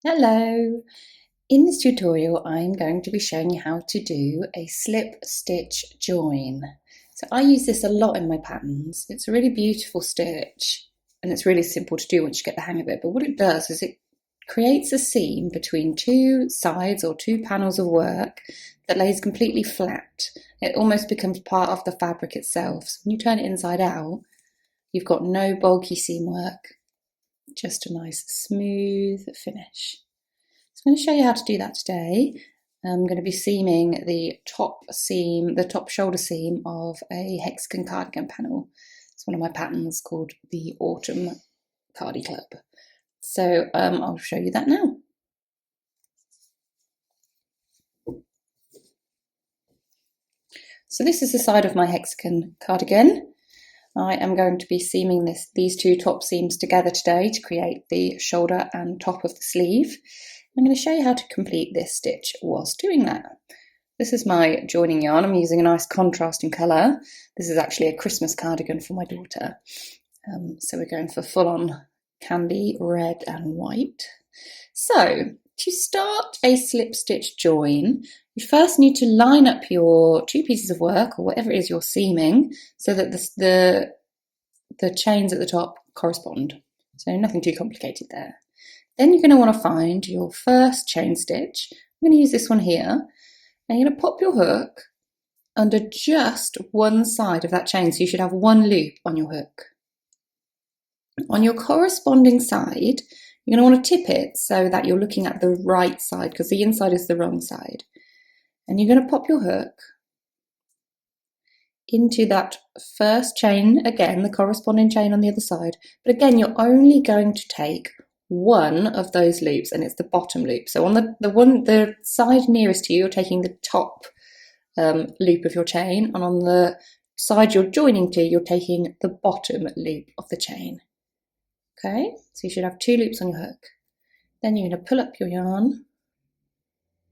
Hello! In this tutorial I'm going to be showing you how to do a slip stitch join. So I use this a lot in my patterns. It's a really beautiful stitch and it's really simple to do once you get the hang of it, but what it does is it creates a seam between two sides or two panels of work that lays completely flat. It almost becomes part of the fabric itself. So when you turn it inside out, you've got no bulky seam work, just a nice smooth finish. So I'm going to show you how to do that today. I'm going to be seaming the top seam, the top shoulder seam of a hexagon cardigan panel. It's one of my patterns called the Autumn Cardi Club. So I'll show you that now. So this is the side of my hexagon cardigan. I am going to be seaming these two top seams together today to create the shoulder and top of the sleeve. I'm going to show you how to complete this stitch whilst doing that. This is my joining yarn. I'm using a nice contrasting colour. This is actually a Christmas cardigan for my daughter. So we're going for full-on candy red and white. So to start a slip stitch join, you first need to line up your two pieces of work or whatever it is you're seaming so that the chains at the top correspond. So nothing too complicated there. Then you're going to want to find your first chain stitch. I'm going to use this one here, and you're going to pop your hook under just one side of that chain, so you should have one loop on your hook. On your corresponding side, you're going to want to tip it so that you're looking at the right side, because the inside is the wrong side. And you're going to pop your hook into that first chain, again, the corresponding chain on the other side. But again, you're only going to take one of those loops, and it's the bottom loop. So on the side nearest to you, you're taking the top loop of your chain, and on the side you're joining to, you're taking the bottom loop of the chain. Okay, so you should have two loops on your hook. Then you're going to pull up your yarn,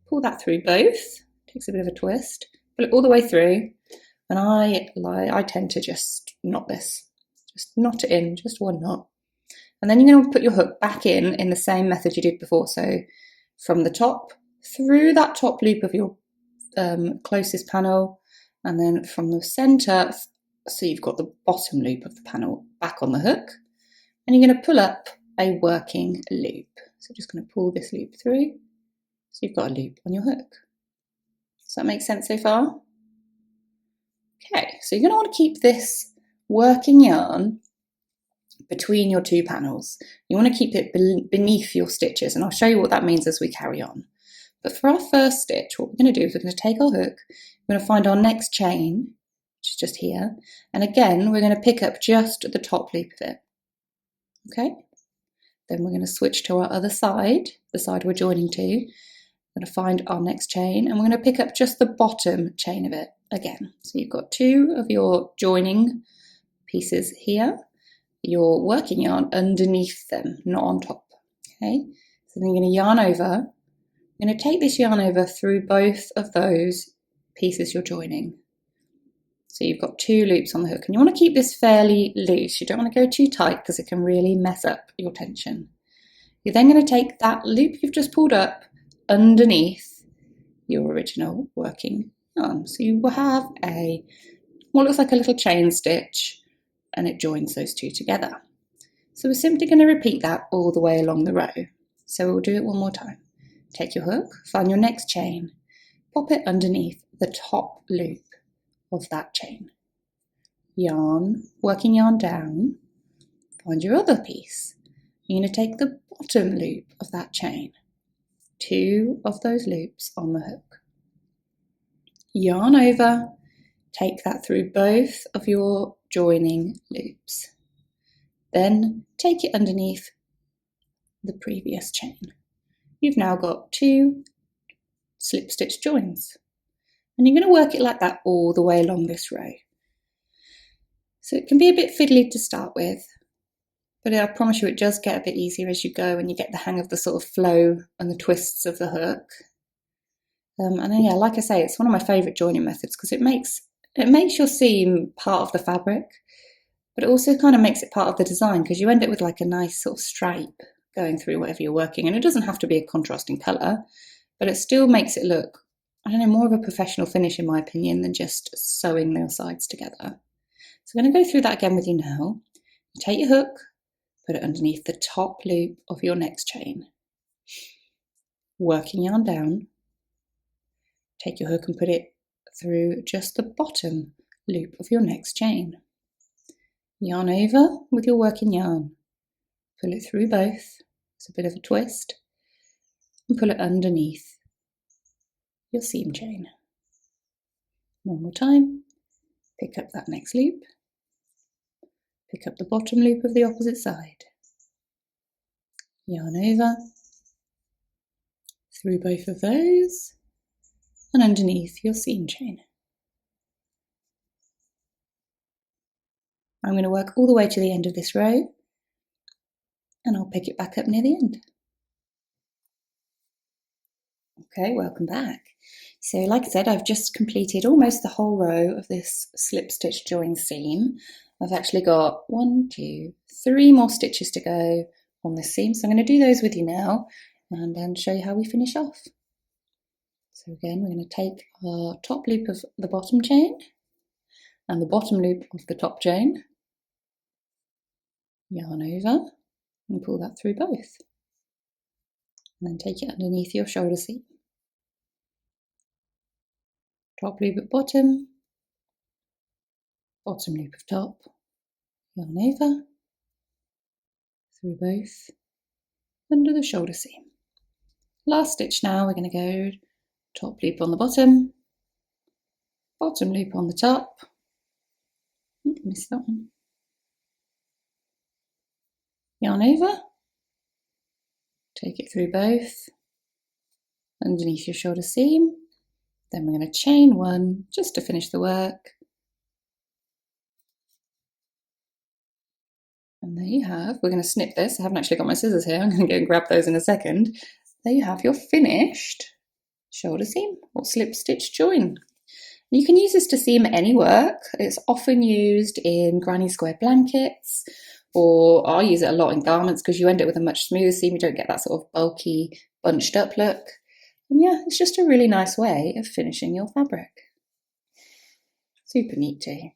pull that through both. Takes a bit of a twist, pull it all the way through, and I tend to just knot this, just knot it in, just one knot. And then you're going to put your hook back in the same method you did before. So from the top, through that top loop of your closest panel, and then from the centre, so you've got the bottom loop of the panel back on the hook, and you're going to pull up a working loop. So just going to pull this loop through, so you've got a loop on your hook. Does that make sense so far? Okay, so you're going to want to keep this working yarn between your two panels. You want to keep it beneath your stitches, and I'll show you what that means as we carry on. But for our first stitch, what we're going to do is we're going to take our hook, we're going to find our next chain, which is just here, and again we're going to pick up just the top loop of it. Okay, then we're going to switch to our other side, the side we're joining to. We're going to find our next chain, and we're going to pick up just the bottom chain of it again. So you've got two of your joining pieces here, your working yarn underneath them, not on top. Okay, so then you're going to yarn over. You're going to take this yarn over through both of those pieces you're joining. So you've got two loops on the hook, and you want to keep this fairly loose. You don't want to go too tight because it can really mess up your tension. You're then going to take that loop you've just pulled up underneath your original working yarn. So you will have what looks like a little chain stitch, and it joins those two together. So we're simply going to repeat that all the way along the row. So we'll do it one more time. Take your hook, find your next chain, pop it underneath the top loop of that chain. Yarn, working yarn down, find your other piece. You're going to take the bottom loop of that chain, two of those loops on the hook. Yarn over, take that through both of your joining loops. Then take it underneath the previous chain. You've now got two slip stitch joins, and you're going to work it like that all the way along this row. So it can be a bit fiddly to start with, but I promise you it does get a bit easier as you go and you get the hang of the sort of flow and the twists of the hook. And then, yeah, like I say, it's one of my favourite joining methods because it makes your seam part of the fabric, but it also kind of makes it part of the design because you end up with like a nice sort of stripe going through whatever you're working. And it doesn't have to be a contrasting colour, but it still makes it look, I don't know, more of a professional finish in my opinion than just sewing the sides together. So I'm going to go through that again with you now. You take your hook, put it underneath the top loop of your next chain. Working yarn down, take your hook and put it through just the bottom loop of your next chain. Yarn over with your working yarn, pull it through both, it's a bit of a twist, and pull it underneath your seam chain. One more time, pick up that next loop, pick up the bottom loop of the opposite side, yarn over, through both of those, and underneath your seam chain. I'm going to work all the way to the end of this row, and I'll pick it back up near the end. Okay, welcome back. So like I said, I've just completed almost the whole row of this slip stitch join seam. I've actually got 1, 2, 3 more stitches to go on this seam, so I'm going to do those with you now and then show you how we finish off. So again, we're going to take our top loop of the bottom chain and the bottom loop of the top chain, yarn over and pull that through both, and then take it underneath your shoulder seam. Top loop at bottom, bottom loop of top, yarn over, through both, under the shoulder seam. Last stitch now, we're going to go top loop on the bottom, bottom loop on the top, missed that one, yarn over, take it through both, underneath your shoulder seam, then we're going to chain 1 just to finish the work. And there you have, we're going to snip this, I haven't actually got my scissors here, I'm going to go and grab those in a second. There you have your finished shoulder seam or slip stitch join. You can use this to seam any work. It's often used in granny square blankets, or I use it a lot in garments because you end up with a much smoother seam, you don't get that sort of bulky, bunched up look. And yeah, it's just a really nice way of finishing your fabric. Super neat too.